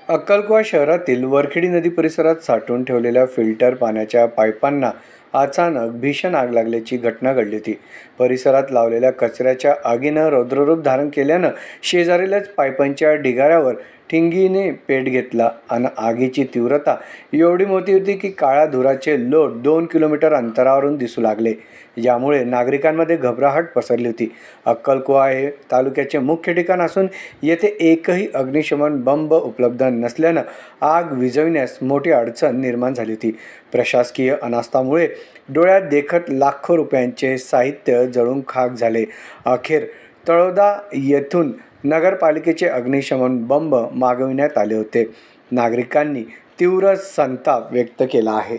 अक्कलकोवा शहरातील वरखेडी नदी परिसरात साठवून ठेवलेल्या फिल्टर पाण्याच्या पाईपांना अचानक भीषण आग लागल्याची घटना घडली होती. परिसरात लावलेल्या कचऱ्याच्या आगीनं रौद्ररूप धारण केल्यानं शेजारीलच पाईपांच्या ढिगाऱ्यावर ठिंगीने पेट घेतला आणि आगीची तीव्रता एवढी मोठी होती की काळ्या धुराचे लोट 2 किलोमीटर अंतरावरून दिसू लागले. यामुळे नागरिकांमध्ये घबराहट पसरली होती. अक्कलकोवा हे तालुक्याचे मुख्य ठिकाण असून येथे एकही अग्निशमन बंब उपलब्ध नसल्यानं आग विझविण्यास मोठी अडचण निर्माण झाली होती. प्रशासकीय अनास्थामुळे डोळ्यात देखत लाखो रुपयांचे साहित्य जळून खाक झाले. अखेर तळोदा येथून नगरपालिकेचे अग्निशमन बंब मागविण्यात आले होते. नागरिकांनी तीव्र संताप व्यक्त केला आहे.